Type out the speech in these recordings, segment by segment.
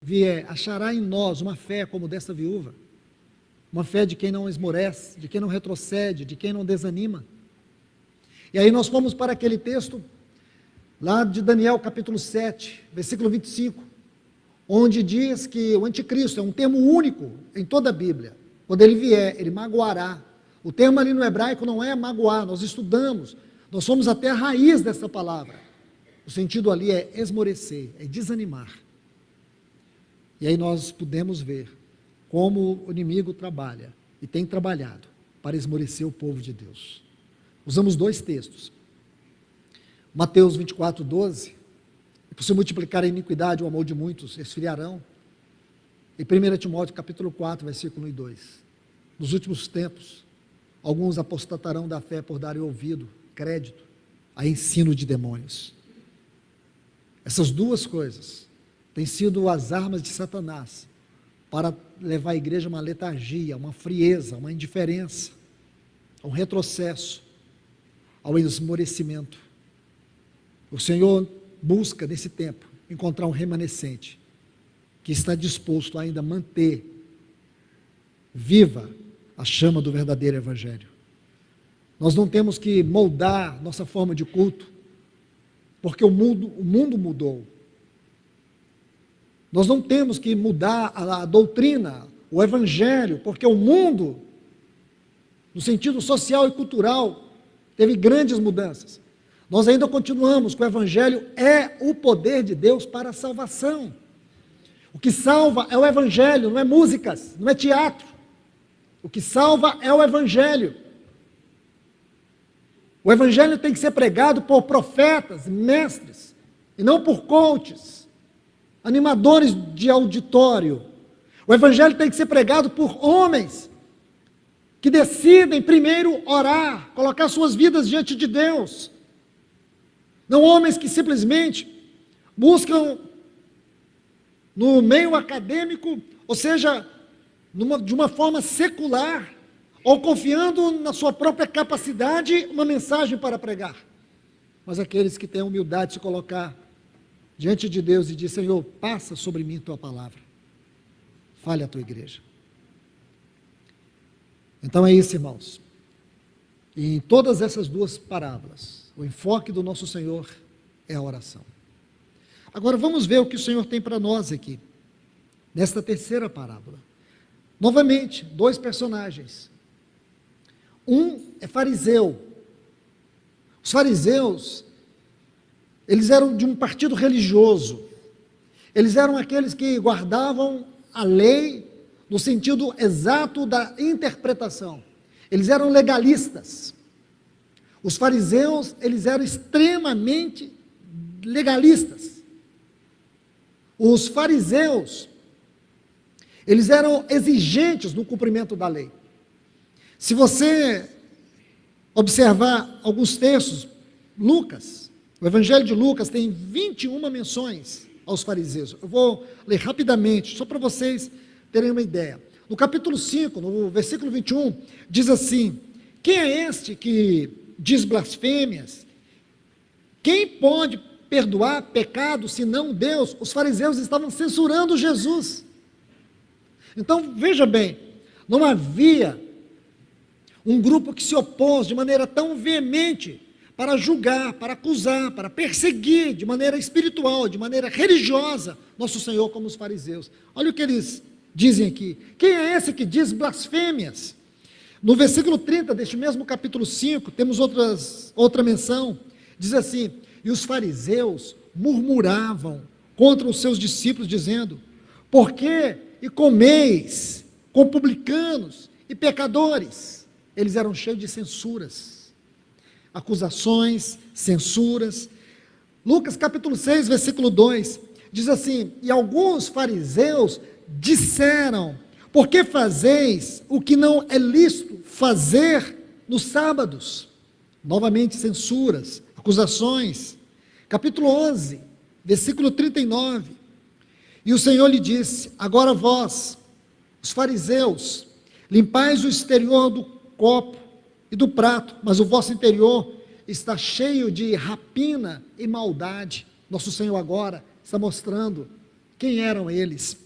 vier, achará em nós uma fé como dessa viúva, uma fé de quem não esmorece, de quem não retrocede, de quem não desanima. E aí nós fomos para aquele texto, lá de Daniel capítulo 7, versículo 25, onde diz que o anticristo é um termo único em toda a Bíblia. Quando ele vier, ele magoará. O termo ali no hebraico não é magoar, nós estudamos, nós fomos até a raiz dessa palavra. O sentido ali é esmorecer, é desanimar. E aí nós podemos ver como o inimigo trabalha, e tem trabalhado, para esmorecer o povo de Deus. Usamos dois textos. Mateus 24, 12, por se multiplicar a iniquidade, o amor de muitos esfriarão. E 1 Timóteo capítulo 4, versículo 1 e 2. Nos últimos tempos, alguns apostatarão da fé por darem ouvido, crédito, a ensino de demônios. Essas duas coisas têm sido as armas de Satanás para levar a igreja a uma letargia, uma frieza, uma indiferença, a um retrocesso, ao esmorecimento. O Senhor busca, nesse tempo, encontrar um remanescente que está disposto a ainda manter viva a chama do verdadeiro evangelho. Nós não temos que moldar nossa forma de culto, porque o mundo mudou. Nós não temos que mudar a doutrina, o evangelho, porque o mundo, no sentido social e cultural, teve grandes mudanças. Nós ainda continuamos com o evangelho, é o poder de Deus para a salvação. O que salva é o evangelho, não é músicas, não é teatro. O que salva é o evangelho. O evangelho tem que ser pregado por profetas, mestres, e não por coaches, animadores de auditório. O evangelho tem que ser pregado por homens que decidem primeiro orar, colocar suas vidas diante de Deus. Não homens que simplesmente buscam no meio acadêmico, ou seja, de uma forma secular, ou confiando na sua própria capacidade, uma mensagem para pregar. Mas aqueles que têm a humildade de se colocar diante de Deus e dizer: Senhor, passa sobre mim tua palavra, fale a tua igreja. Então é isso, irmãos. E em todas essas duas parábolas, o enfoque do nosso Senhor é a oração. Agora vamos ver o que o Senhor tem para nós aqui, nesta terceira parábola. Novamente, dois personagens. Um é fariseu. Os fariseus, eles eram de um partido religioso. Eles eram aqueles que guardavam a lei no sentido exato da interpretação. Eles eram legalistas. Os fariseus, eles eram extremamente legalistas. Os fariseus, eles eram exigentes no cumprimento da lei. Se você observar alguns textos, Lucas, o Evangelho de Lucas tem 21 menções aos fariseus. Eu vou ler rapidamente, só para vocês terem uma ideia. No capítulo 5, no versículo 21, diz assim: quem é este que diz blasfêmias? Quem pode perdoar pecado senão Deus? Os fariseus estavam censurando Jesus. Então, veja bem, não havia um grupo que se opôs de maneira tão veemente para julgar, para acusar, para perseguir de maneira espiritual, de maneira religiosa, nosso Senhor como os fariseus. Olha o que eles dizem aqui: quem é esse que diz blasfêmias? No versículo 30 deste mesmo capítulo 5, temos outra menção, diz assim: e os fariseus murmuravam contra os seus discípulos, dizendo: por que e comeis com publicanos e pecadores? Eles eram cheios de censuras, acusações, censuras. Lucas capítulo 6, versículo 2, diz assim: e alguns fariseus disseram: por que fazeis o que não é lícito fazer nos sábados? Novamente censuras, acusações. Capítulo 11, versículo 39, e o Senhor lhe disse: agora vós, os fariseus, limpais o exterior do copo e do prato, mas o vosso interior está cheio de rapina e maldade. Nosso Senhor agora está mostrando Quem eram eles?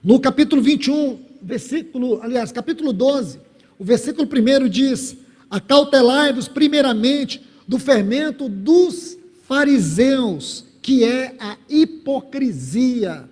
No capítulo 21, capítulo 12, o versículo 1 diz: acautelai-vos primeiramente do fermento dos fariseus, que é a hipocrisia.